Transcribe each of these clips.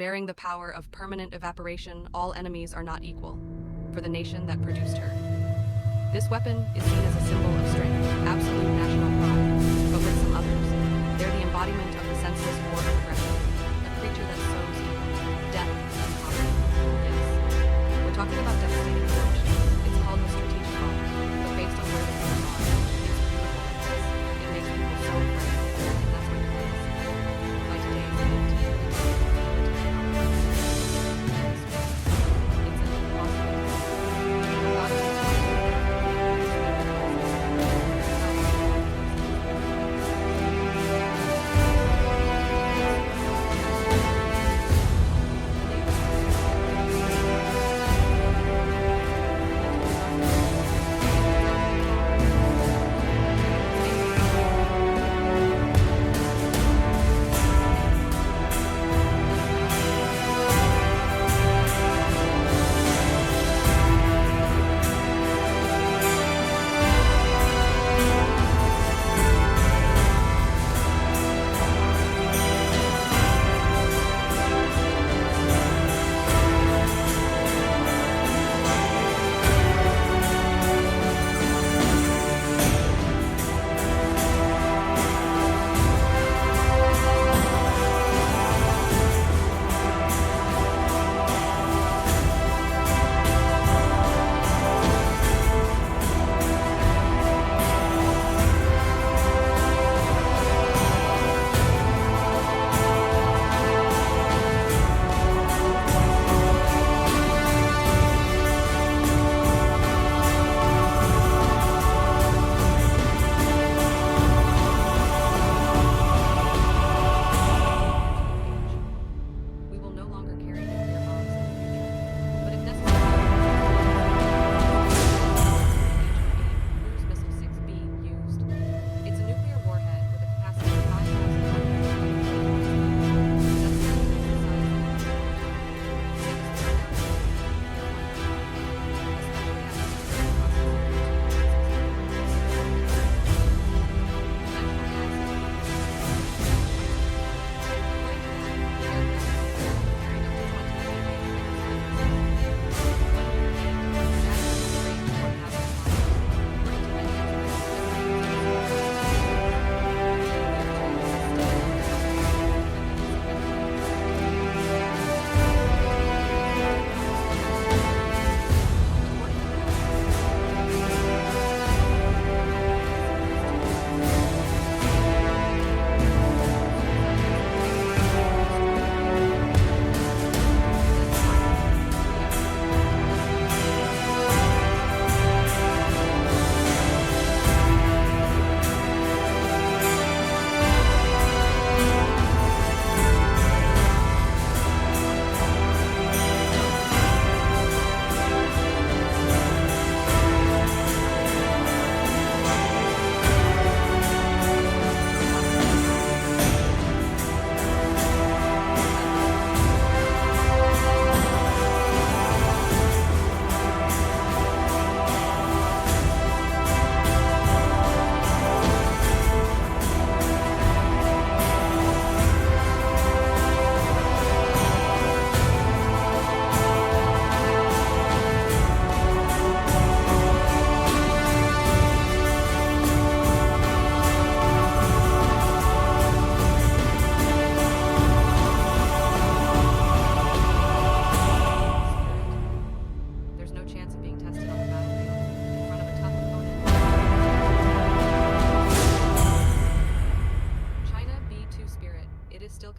bearing the power of permanent evaporation, all enemies are not equal, for the nation that produced her. This weapon is seen as a symbol of strength, absolute national pride, but with some others, they're the embodiment of the senseless war of aggression, a creature that sows evil, death, and poverty. Yes, we're talking about devastating approach. It's called the strategic bomb, but based on where the troops are, it's beautiful like this. It makes people so afraid, and that's what it is. By today's date, it's an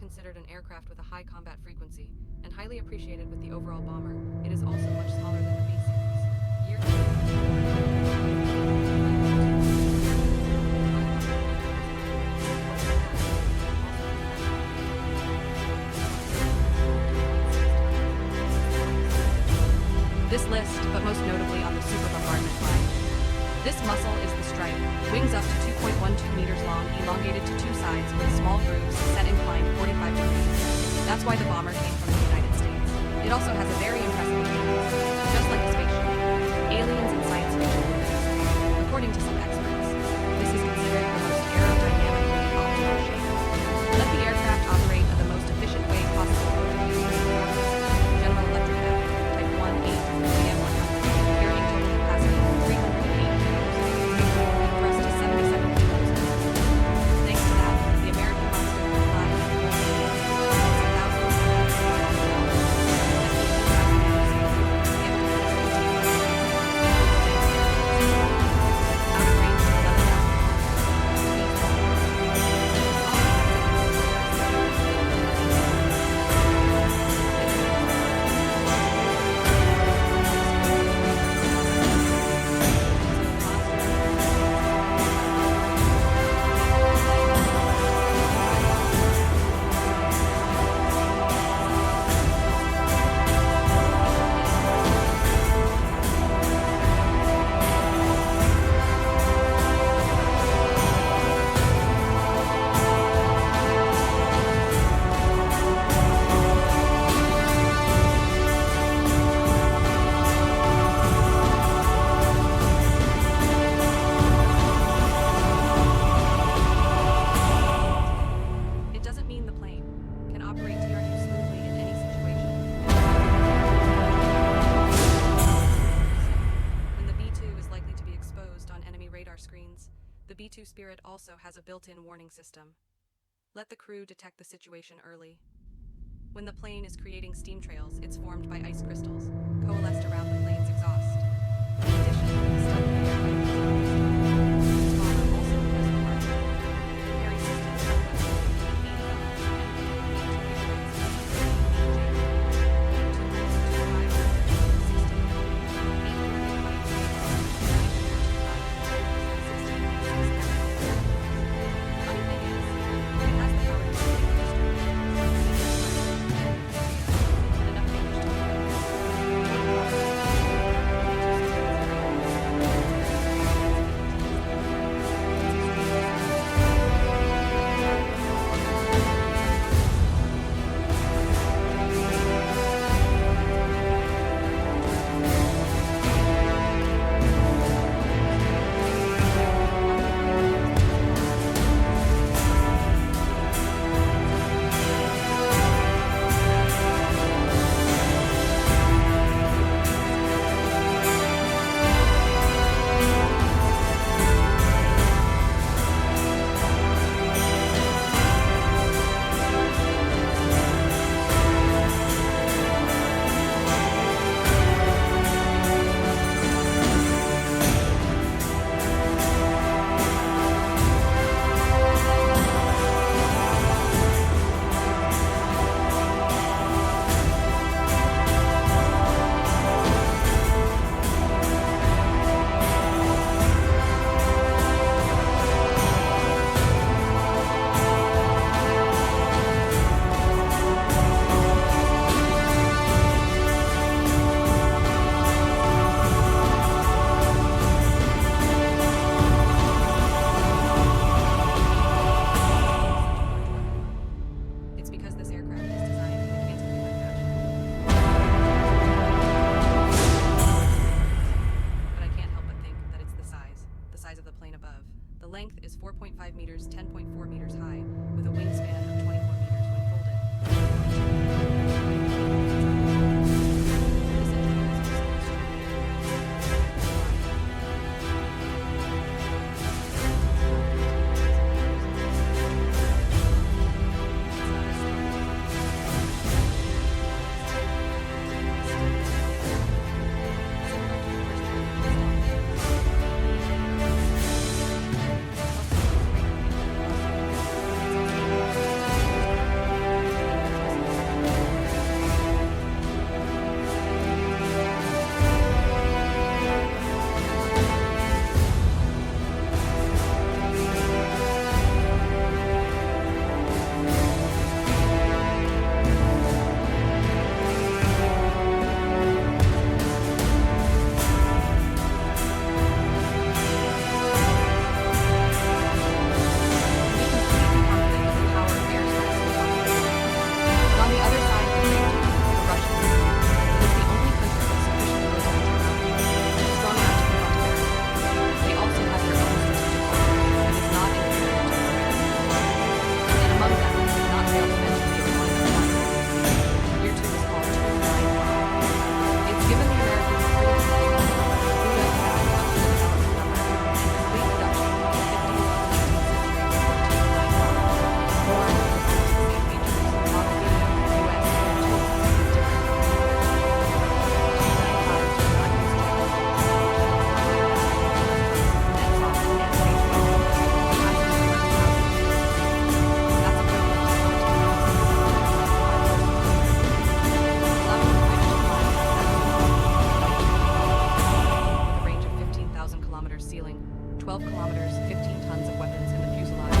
considered an aircraft with a high combat frequency and highly appreciated with the overall bomber. It is also much smaller than the B series. This list, but most notably on the super bombardment line. This muscle is the stripe, wings up to 2.12 meters long, elongated to two sides with small grooves set inclined 45 degrees. That's why the bomber came from the United States. It also has a very impressive appearance, just like a spaceship. Aliens in science fiction would use. According to some experts, this is considered the most aerodynamically optimal shape. Let the aircraft operate at the most efficient way possible. turret also has a built-in warning system. Let the crew detect the situation early. When the plane is creating steam trails, it's formed by ice crystals, coalesced around the plane's exhaust. In addition, the stealthy aircraft is unstable. This bomber also has a part it carries systems of weapons, The length is 4.5 meters, 10.4 meters high, with a wingspan of 24 meters when folded. This engineer is also ceiling, 12 kilometers, 15 tons of weapons in the fuselage.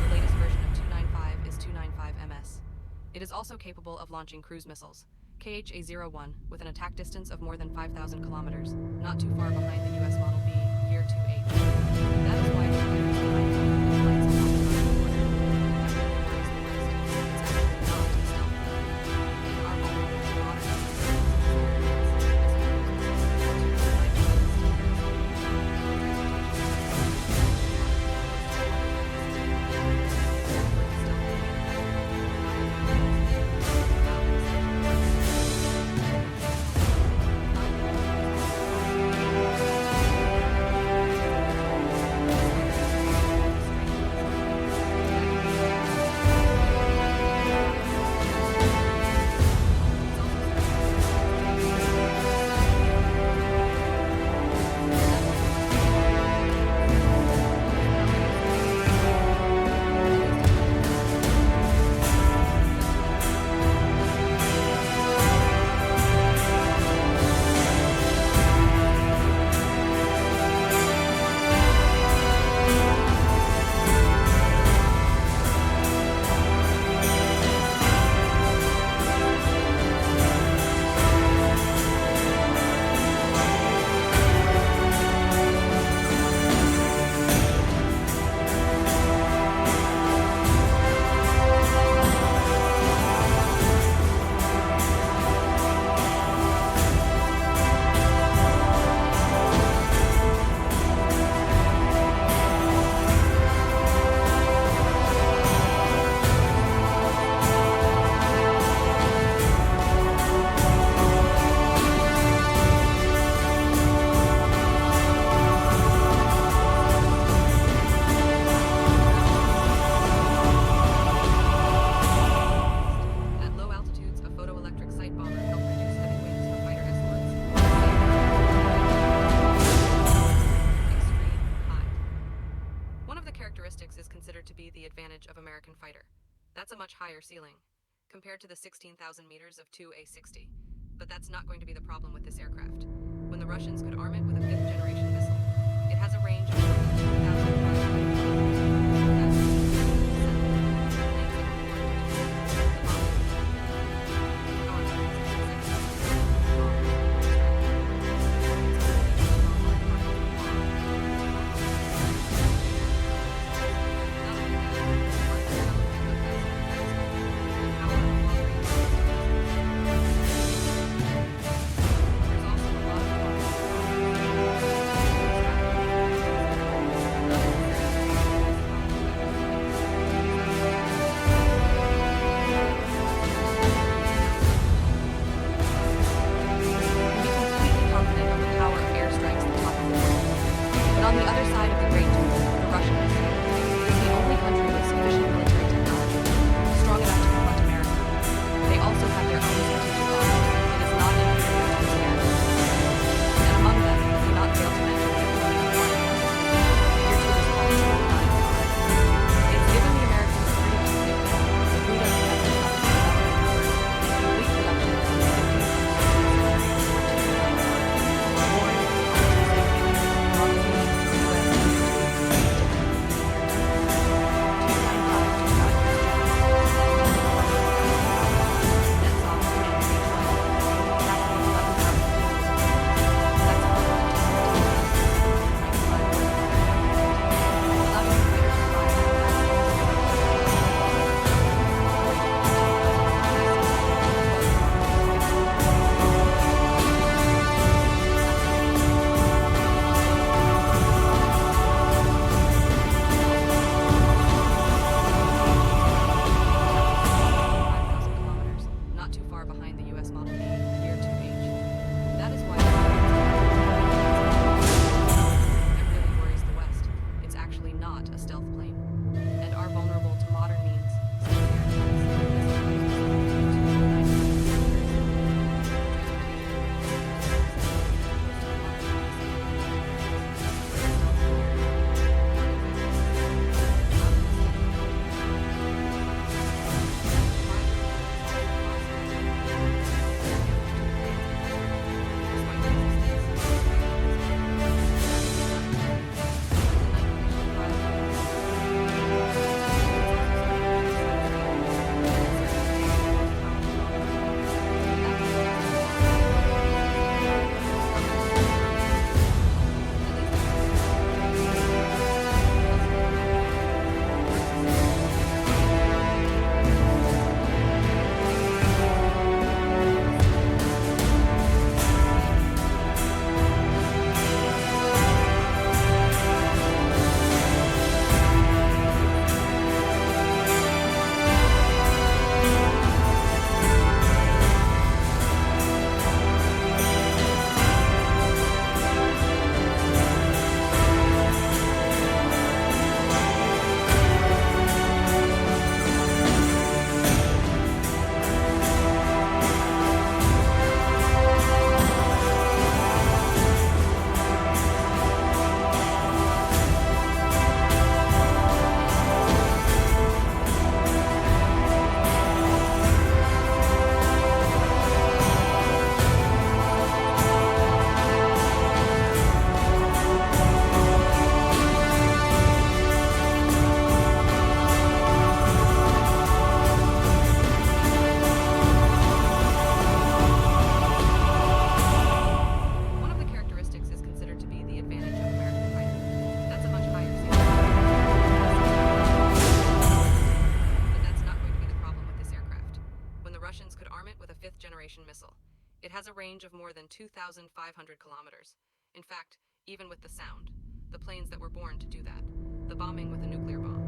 The latest version of 295 is 295 MS. It is also capable of launching cruise missiles, KHA-01, with an attack distance of more than 5,000 kilometers, not too far behind the U.S. Model B, Year 2H. That is why the Year 295 flights along the Russian border. That really worries the West. It's actually not stealth. In our vulnerable modern ceiling, compared to the 16,000 meters of two A-60. But that's not going to be the problem with this aircraft. When the Russians could arm it with a fifth-generation missile, it has a range of more than 2,500 On the other side of the Great Dome, the Russians is the only country with sufficient military technology, strong enough to confront America. They also have their own strategic bomb. It is not inferior to its parents. And among them, we do not fail to mention the deployment of flying cars. Year 2 is called Flying Car. It's given the Americans a pretty good nickname. The Buddha has been up to development, complete production in the 15th behind the U.S. Model B, Year 2H. That is why it really worries the West. It's actually not a stealth plane, and are vulnerable to modern means, such as air fifth-generation missile. It has a range of more than 2,500 kilometers. In fact, even with the sound, the planes that were born to do that, the bombing with a nuclear bomb.